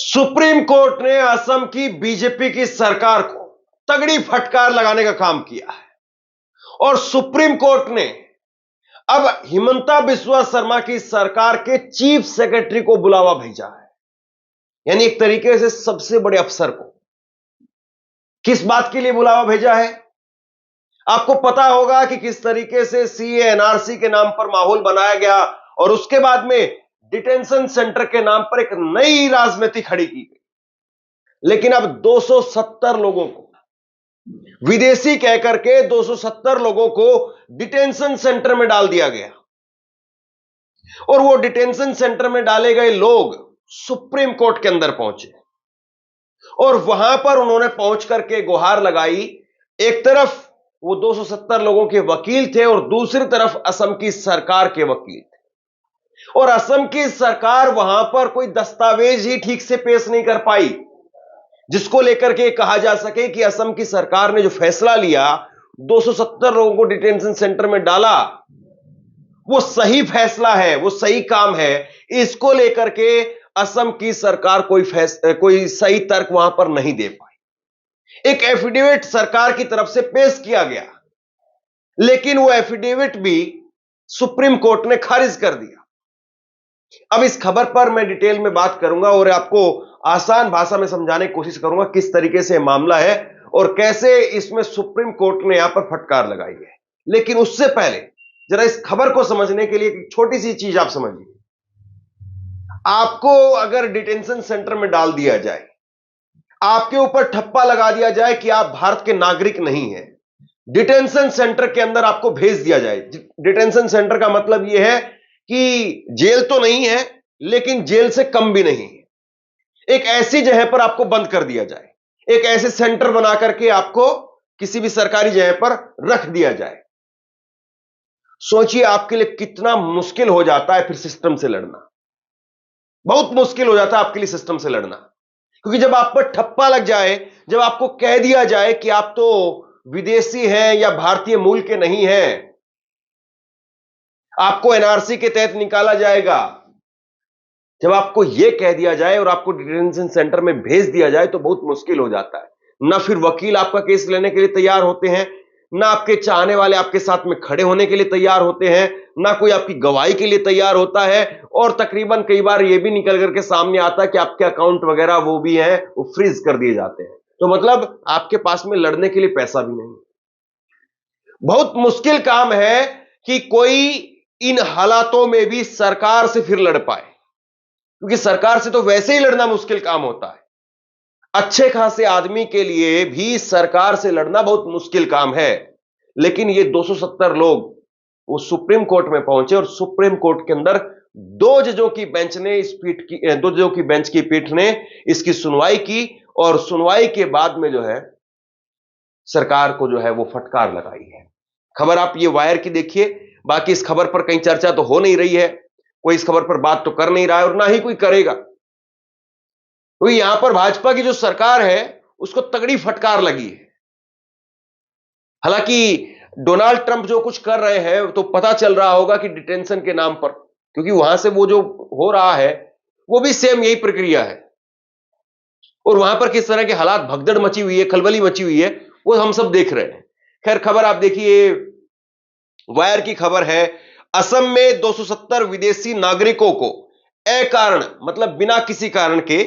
Supreme court ने असम की BJP की सरकार को तगड़ी फटकार लगाने का काम किया है और सुप्रीम कोर्ट ने अब हिमंता बिस्वा शर्मा की सरकार के चीफ सेक्रेटरी को बुलावा भेजा है। यानी एक तरीके से सबसे बड़े अफसर को किस बात के लिए बुलावा भेजा है? आपको पता होगा कि किस तरीके से सीए एनआरसी के नाम पर माहौल बनाया गया और उसके बाद में डिटेंशन सेंटर के नाम पर एक नई राजनीति खड़ी की गई। लेकिन अब 270 लोगों को विदेशी कहकर के 270 लोगों को डिटेंशन सेंटर में डाल दिया गया और वो डिटेंशन सेंटर में डाले गए लोग सुप्रीम कोर्ट के अंदर पहुंचे और वहां पर उन्होंने पहुंच करके गुहार लगाई। एक तरफ वो 270 लोगों के वकील थे और दूसरी तरफ असम की सरकार के वकील थे और असम की सरकार वहां पर कोई दस्तावेज ही ठीक से पेश नहीं कर पाई जिसको लेकर के कहा जा सके कि असम की सरकार ने जो फैसला लिया 270 लोगों को डिटेंशन सेंटर में डाला वो सही फैसला है, वो सही काम है। इसको लेकर के असम की सरकार कोई सही तर्क वहां पर नहीं दे पाई। एक एफिडेविट सरकार की तरफ से पेश किया गया लेकिन वो एफिडेविट भी सुप्रीम कोर्ट ने खारिज कर दिया। अब इस खबर पर मैं डिटेल में बात करूंगा और आपको आसान भाषा में समझाने की कोशिश करूंगा किस तरीके से मामला है और कैसे इसमें सुप्रीम कोर्ट ने यहां पर फटकार लगाई है। लेकिन उससे पहले जरा इस खबर को समझने के लिए एक छोटी सी चीज आप समझिए। आपको अगर डिटेंशन सेंटर में डाल दिया जाए, आपके ऊपर ठप्पा लगा दिया जाए कि आप भारत के नागरिक नहीं हैं, डिटेंशन सेंटर के अंदर आपको भेज दिया जाए। डिटेंशन सेंटर का मतलब यह है कि जेल तो नहीं है लेकिन जेल से कम भी नहीं है। एक ऐसी जगह पर आपको बंद कर दिया जाए, एक ऐसे सेंटर बना करके आपको किसी भी सरकारी जगह पर रख दिया जाए। सोचिए आपके लिए कितना मुश्किल हो जाता है फिर सिस्टम से लड़ना। बहुत मुश्किल हो जाता है आपके लिए सिस्टम से लड़ना, क्योंकि जब आप पर ठप्पा लग जाए, जब आपको कह दिया जाए कि आप तो विदेशी हैं या भारतीय मूल के नहीं हैं, आपको एनआरसी के तहत निकाला जाएगा, जब आपको यह कह दिया जाए और आपको डिटेंशन सेंटर में भेज दिया जाए तो बहुत मुश्किल हो जाता है। ना फिर वकील आपका केस लेने के लिए तैयार होते हैं, ना आपके चाहने वाले आपके साथ में खड़े होने के लिए तैयार होते हैं, ना कोई आपकी गवाही के लिए तैयार होता है और तकरीबन कई बार यह भी निकल करके सामने आता है कि आपके अकाउंट वगैरह वो भी हैं, वो फ्रीज कर दिए जाते हैं। तो मतलब आपके पास में लड़ने के लिए पैसा भी नहीं। बहुत मुश्किल काम है कि कोई इन हालातों में भी सरकार से फिर लड़ पाए, क्योंकि सरकार से तो वैसे ही लड़ना मुश्किल काम होता है। अच्छे खासे आदमी के लिए भी सरकार से लड़ना बहुत मुश्किल काम है। लेकिन ये 270 लोग वो सुप्रीम कोर्ट में पहुंचे और सुप्रीम कोर्ट के अंदर दो जजों की बेंच की पीठ ने इसकी सुनवाई की और सुनवाई के बाद में जो है सरकार को जो है वो फटकार लगाई है। खबर आप ये वायर की देखिए, बाकी इस खबर पर कहीं चर्चा तो हो नहीं रही है, कोई इस खबर पर बात तो कर नहीं रहा है और ना ही कोई करेगा। तो यहां पर भाजपा की जो सरकार है उसको तगड़ी फटकार लगी है। हालांकि डोनाल्ड ट्रंप जो कुछ कर रहे हैं तो पता चल रहा होगा कि डिटेंशन के नाम पर, क्योंकि वहां से वो जो हो रहा है वो भी सेम यही प्रक्रिया है और वहां पर किस तरह के हालात, भगदड़ मची हुई है, खलबली मची हुई है, वो हम सब देख रहे हैं। खैर खबर आप देखिए, वायर की खबर है, असम में 270 विदेशी नागरिकों को अकारण मतलब बिना किसी कारण के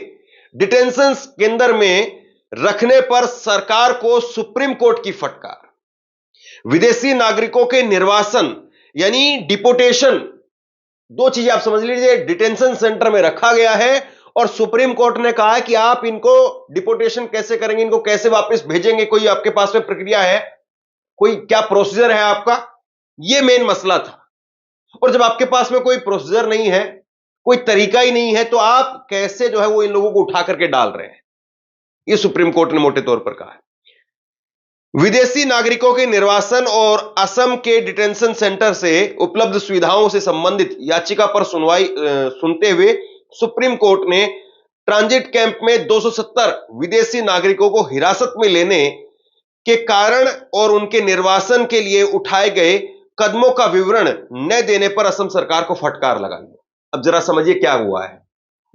डिटेंशन केंद्र में रखने पर सरकार को सुप्रीम कोर्ट की फटकार। विदेशी नागरिकों के निर्वासन यानी डिपोटेशन, दो चीजें आप समझ लीजिए। डिटेंशन सेंटर में रखा गया है और सुप्रीम कोर्ट ने कहा है कि आप इनको डिपोटेशन कैसे करेंगे, इनको कैसे वापस भेजेंगे, कोई आपके पास में प्रक्रिया है, कोई क्या प्रोसीजर है आपका, यह मेन मसला था। और जब आपके पास में कोई प्रोसीजर नहीं है, कोई तरीका ही नहीं है, तो आप कैसे जो है वो इन लोगों को उठा करके डाल रहे हैं, यह सुप्रीम कोर्ट ने मोटे तौर पर कहा है। विदेशी नागरिकों के निर्वासन और असम के डिटेंशन सेंटर से उपलब्ध सुविधाओं से संबंधित याचिका पर सुनते हुए सुप्रीम कोर्ट ने ट्रांजिट कैंप में 270 विदेशी नागरिकों को हिरासत में लेने के कारण और उनके निर्वासन के लिए उठाए गए कदमों का विवरण न देने पर असम सरकार को फटकार लगाई। अब जरा समझिए क्या हुआ है।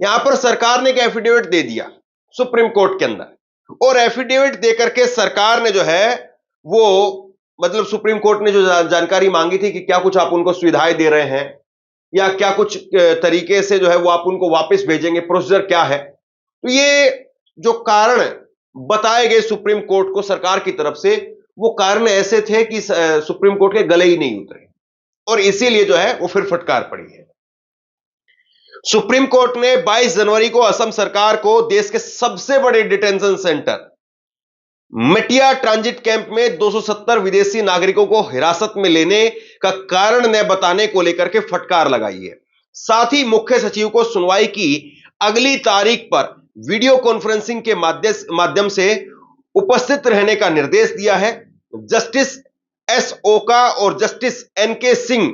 यहां पर सरकार ने एक एफिडेविट दे दिया सुप्रीम कोर्ट के अंदर, और एफिडेविट देकर के सरकार ने जो है वो मतलब सुप्रीम कोर्ट ने जो जानकारी मांगी थी कि क्या कुछ आप उनको सुविधाएं दे रहे हैं या क्या कुछ तरीके से जो है वो आप उनको वापस भेजेंगे, प्रोसीजर क्या है। तो ये जो कारण बताए गए सुप्रीम कोर्ट को सरकार की तरफ से, वो कारण ऐसे थे कि सुप्रीम कोर्ट के गले ही नहीं उतरे, और इसीलिए जो है वो फिर फटकार पड़ी है। सुप्रीम कोर्ट ने 22 जनवरी को असम सरकार को देश के सबसे बड़े डिटेंशन सेंटर मटिया ट्रांजिट कैंप में 270 विदेशी नागरिकों को हिरासत में लेने का कारण न बताने को लेकर के फटकार लगाई है। साथ ही मुख्य सचिव को सुनवाई की अगली तारीख पर वीडियो कॉन्फ्रेंसिंग के माध्यम से उपस्थित रहने का निर्देश दिया है। जस्टिस एस ओका और जस्टिस एनके सिंह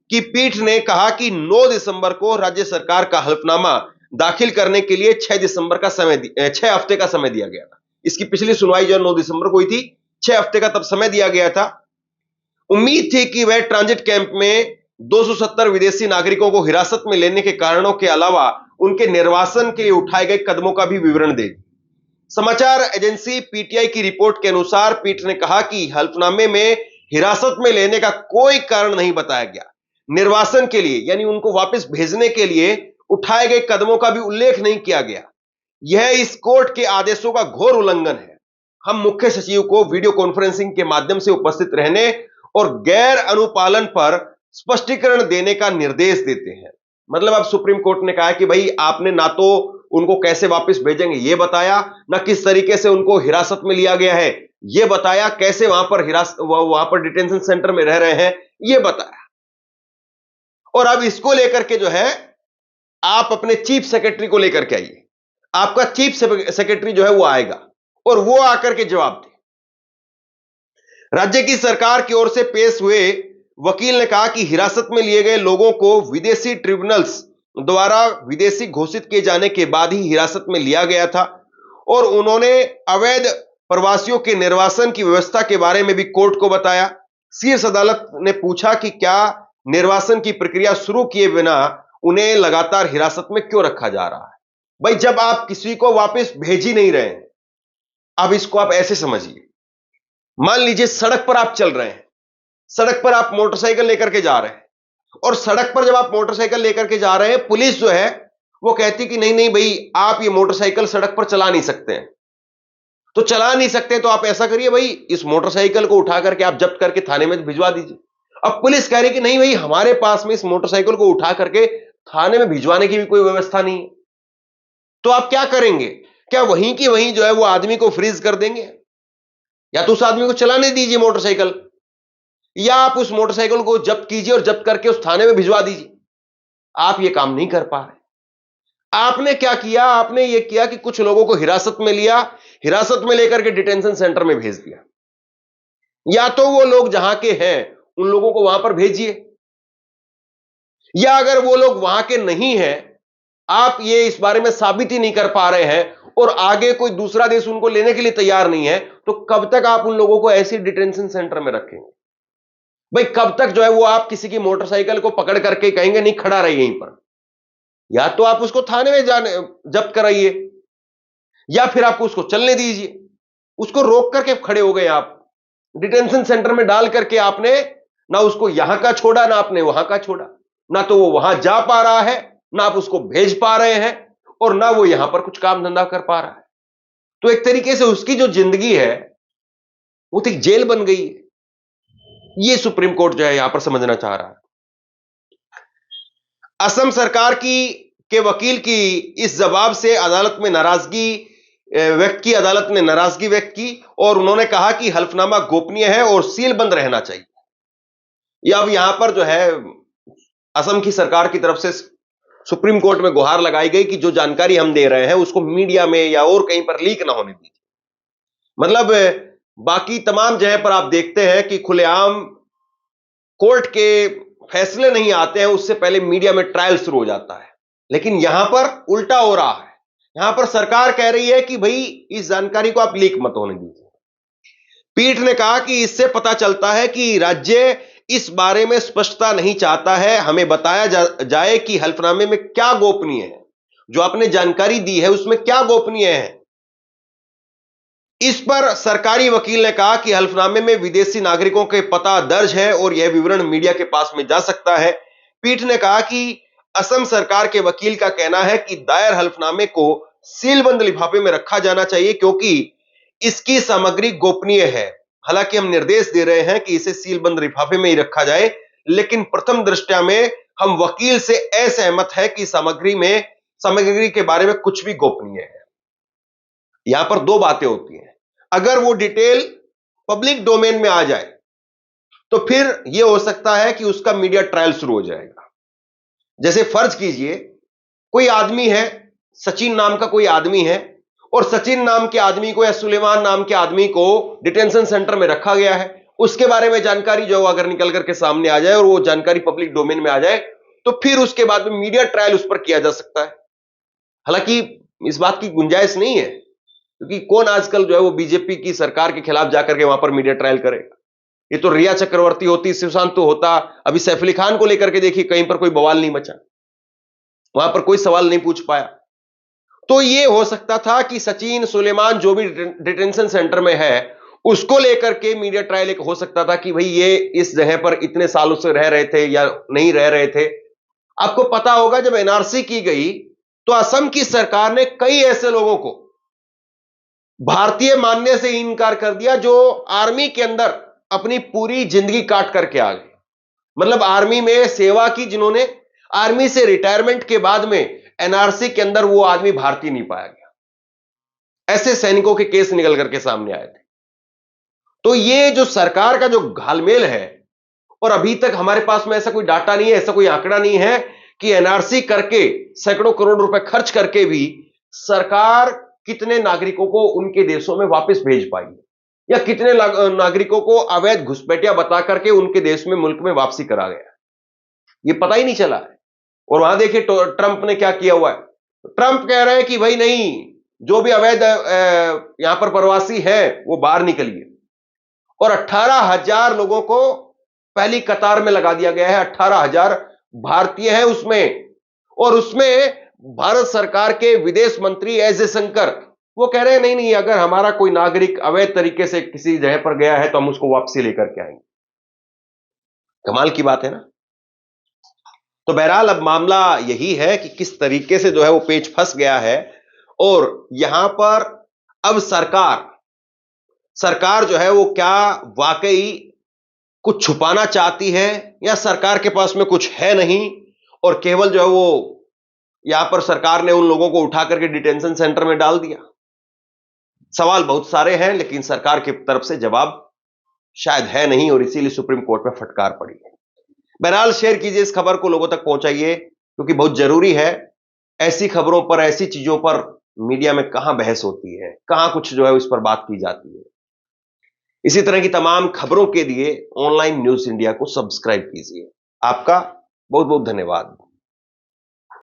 की पीठ ने कहा कि 9 दिसंबर को राज्य सरकार का हलफनामा दाखिल करने के लिए 6 हफ्ते का समय दिया गया था। इसकी पिछली सुनवाई जो 9 दिसंबर को हुई थी, 6 हफ्ते का तब समय दिया गया था। उम्मीद थी कि वह ट्रांजिट कैंप में 270 विदेशी नागरिकों को हिरासत में लेने के कारणों के अलावा उनके निर्वासन के लिए उठाए गए कदमों का भी विवरण दे। समाचार एजेंसी पीटीआई की रिपोर्ट के अनुसार पीठ ने कहा कि हल्फनामे में हिरासत में लेने का कोई कारण नहीं बताया गया। निर्वासन के लिए यानी उनको वापस भेजने के लिए उठाए गए कदमों का भी उल्लेख नहीं किया गया। यह इस कोर्ट के आदेशों का घोर उल्लंघन है। हम मुख्य सचिव को वीडियो कॉन्फ्रेंसिंग के माध्यम से उपस्थित रहने और गैर अनुपालन पर स्पष्टीकरण देने का निर्देश देते हैं। मतलब अब सुप्रीम कोर्ट ने कहा कि भाई आपने ना तो उनको कैसे वापस भेजेंगे ये बताया, ना किस तरीके से उनको हिरासत में लिया गया है ये बताया, कैसे वहां पर डिटेंशन सेंटर में रह रहे हैं ये बताया। और अब इसको लेकर के जो है आप अपने चीफ सेक्रेटरी को लेकर के आइए। आपका चीफ सेक्रेटरी जो है वो आएगा और वो आकर के जवाब दे। राज्य की सरकार की ओर से पेश हुए वकील ने कहा कि हिरासत में लिए गए लोगों को विदेशी ट्रिब्यूनल्स द्वारा विदेशी घोषित किए जाने के बाद ही हिरासत में लिया गया था, और उन्होंने अवैध प्रवासियों के निर्वासन की व्यवस्था के बारे में भी कोर्ट को बताया। शीर्ष अदालत ने पूछा कि क्या निर्वासन की प्रक्रिया शुरू किए बिना उन्हें लगातार हिरासत में क्यों रखा जा रहा है। भाई जब आप किसी को वापस भेज ही नहीं रहे हैं, अब इसको आप ऐसे समझिए, मान लीजिए सड़क पर आप चल रहे हैं, सड़क पर आप मोटरसाइकिल लेकर के जा रहे हैं, और सड़क पर जब आप मोटरसाइकिल लेकर के जा रहे हैं पुलिस जो है वो कहती कि नहीं नहीं भाई आप ये मोटरसाइकिल सड़क पर चला नहीं सकते हैं। तो चला नहीं सकते तो आप ऐसा करिए भाई इस मोटरसाइकिल को उठा करके आप जब्त करके थाने में भिजवा दीजिए। अब पुलिस कह रही कि नहीं भाई हमारे पास में इस मोटरसाइकिल को उठा करके थाने में भिजवाने की भी कोई व्यवस्था नहीं है। तो आप क्या करेंगे? क्या वहीं की वहीं जो है वो आदमी को फ्रीज कर देंगे, या तो उस आदमी को चलाने दीजिए मोटरसाइकिल, या आप उस मोटरसाइकिल को जब्त कीजिए और जब्त करके उस थाने में भिजवा दीजिए। आप ये काम नहीं कर पा रहे। आपने क्या किया? आपने ये किया कि कुछ लोगों को हिरासत में लिया, हिरासत में लेकर के डिटेंशन सेंटर में भेज दिया। या तो वो लोग जहां के हैं उन लोगों को वहां पर भेजिए, या अगर वो लोग वहां के नहीं हैं, आप ये इस बारे में साबित ही नहीं कर पा रहे हैं और आगे कोई दूसरा देश उनको लेने के लिए तैयार नहीं है, तो कब तक आप उन लोगों को ऐसे डिटेंशन सेंटर में रखेंगे? भाई कब तक जो है वो आप किसी की मोटरसाइकिल को पकड़ करके कहेंगे नहीं खड़ा रहिए यहीं पर? या तो आप उसको थाने में जाने जब्त कराइए, या फिर आपको उसको चलने दीजिए। उसको रोक करके खड़े हो गए आप, डिटेंशन सेंटर में डाल करके आपने ना उसको यहां का छोड़ा ना आपने वहां का छोड़ा, ना तो वो वहां जा पा रहा है, ना आप उसको भेज पा रहे हैं, और ना वो यहां पर कुछ काम धंधा कर पा रहा है। तो एक तरीके से उसकी जो जिंदगी है वो तो एक जेल बन गई है। ये सुप्रीम कोर्ट जो है यहां पर समझना चाह रहा है। असम सरकार के वकील की इस जवाब से अदालत ने नाराजगी व्यक्त की और उन्होंने कहा कि हल्फनामा गोपनीय है और सील बंद रहना चाहिए। या अब यहां पर जो है असम की सरकार की तरफ से सुप्रीम कोर्ट में गुहार लगाई गई कि जो जानकारी हम दे रहे हैं उसको मीडिया में या और कहीं पर लीक ना होने दीजिए। मतलब बाकी तमाम जगह पर आप देखते हैं कि खुलेआम कोर्ट के फैसले नहीं आते हैं, उससे पहले मीडिया में ट्रायल शुरू हो जाता है, लेकिन यहां पर उल्टा हो रहा है। यहां पर सरकार कह रही है कि भाई इस जानकारी को आप लीक मत होने दीजिए। पीठ ने कहा कि इससे पता चलता है कि राज्य इस बारे में स्पष्टता नहीं चाहता है। हमें बताया जाए कि हल्फनामे में क्या गोपनीय है। जो आपने जानकारी दी है उसमें क्या गोपनीय है? इस पर सरकारी वकील ने कहा कि हल्फनामे में विदेशी नागरिकों के पता दर्ज है और यह विवरण मीडिया के पास में जा सकता है। पीठ ने कहा कि असम सरकार के वकील का कहना है कि दायर हल्फनामे को सीलबंद लिफाफे में रखा जाना चाहिए क्योंकि इसकी सामग्री गोपनीय है। हालांकि हम निर्देश दे रहे हैं कि इसे सीलबंद लिफाफे में ही रखा जाए, लेकिन प्रथम दृष्टया में हम वकील से असहमत है कि सामग्री के बारे में कुछ भी गोपनीय है। यहां पर दो बातें होती हैं। अगर वो डिटेल पब्लिक डोमेन में आ जाए तो फिर यह हो सकता है कि उसका मीडिया ट्रायल शुरू हो जाएगा। जैसे फर्ज कीजिए कोई आदमी है, सचिन नाम का कोई आदमी है, और सचिन नाम के आदमी को या सुलेमान नाम के आदमी को डिटेंशन सेंटर में रखा गया है। उसके बारे में जानकारी जो अगर निकल करके सामने आ जाए और वो जानकारी पब्लिक डोमेन में आ जाए तो फिर उसके बाद में मीडिया ट्रायल उस पर किया जा सकता है। हालांकि इस बात की गुंजाइश नहीं है क्योंकि कौन आजकल जो है वो बीजेपी की सरकार के खिलाफ जाकर के वहां पर मीडिया ट्रायल करेगा। ये तो रिया चक्रवर्ती होती, सुशांत तो होता, अभी सैफ अली खान को लेकर के देखिए कहीं पर कोई बवाल नहीं मचा, वहां पर कोई सवाल नहीं पूछ पाया। तो ये हो सकता था कि सचिन, सुलेमान जो भी डिटेंशन सेंटर में है उसको लेकर के मीडिया ट्रायल एक हो सकता था कि भाई ये इस जगह पर इतने सालों से रह रहे थे या नहीं रह रहे थे। आपको पता होगा जब एनआरसी की गई तो असम की सरकार ने कई ऐसे लोगों को भारतीय मानने से इनकार कर दिया जो आर्मी के अंदर अपनी पूरी जिंदगी काट करके आ गए, मतलब आर्मी में सेवा की, जिन्होंने आर्मी से रिटायरमेंट के बाद में एनआरसी के अंदर वो आदमी भारतीय नहीं पाया गया। ऐसे सैनिकों के केस निकल करके सामने आए थे। तो ये जो सरकार का जो घालमेल है, और अभी तक हमारे पास में ऐसा कोई डाटा नहीं है, ऐसा कोई आंकड़ा नहीं है कि एनआरसी करके सैकड़ों करोड़ रुपए खर्च करके भी सरकार कितने नागरिकों को उनके देशों में वापस भेज पाई या कितने नागरिकों को अवैध घुसपैठिया बता करके उनके देश में, मुल्क में वापसी करा गया, ये पता ही नहीं चला है। और वहां देखिए ट्रंप ने क्या किया हुआ है। ट्रंप कह रहे हैं कि भाई नहीं, जो भी अवैध यहां पर प्रवासी है वो बाहर निकलिए, और 18,000 लोगों को पहली कतार में लगा दिया गया है। 18,000 भारतीय हैं उसमें, और उसमें भारत सरकार के विदेश मंत्री एस जयशंकर वो कह रहे हैं नहीं नहीं, अगर हमारा कोई नागरिक अवैध तरीके से किसी जगह पर गया है तो हम उसको वापसी लेकर के आएंगे। कमाल की बात है ना। तो बहरहाल अब मामला यही है कि किस तरीके से जो है वो पेच फंस गया है, और यहां पर अब सरकार जो है वो क्या वाकई कुछ छुपाना चाहती है या सरकार के पास में कुछ है नहीं, और केवल जो है वो यहां पर सरकार ने उन लोगों को उठा करके डिटेंशन सेंटर में डाल दिया। सवाल बहुत सारे हैं लेकिन सरकार की तरफ से जवाब शायद है नहीं, और इसीलिए सुप्रीम कोर्ट में फटकार पड़ी है। बहरहाल शेयर कीजिए इस खबर को, लोगों तक पहुंचाइए क्योंकि बहुत जरूरी है। ऐसी खबरों पर, ऐसी चीजों पर मीडिया में कहां बहस होती है, कहां कुछ जो है उस पर बात की जाती है। इसी तरह की तमाम खबरों के लिए ऑनलाइन न्यूज इंडिया को सब्सक्राइब कीजिए। आपका बहुत बहुत धन्यवाद।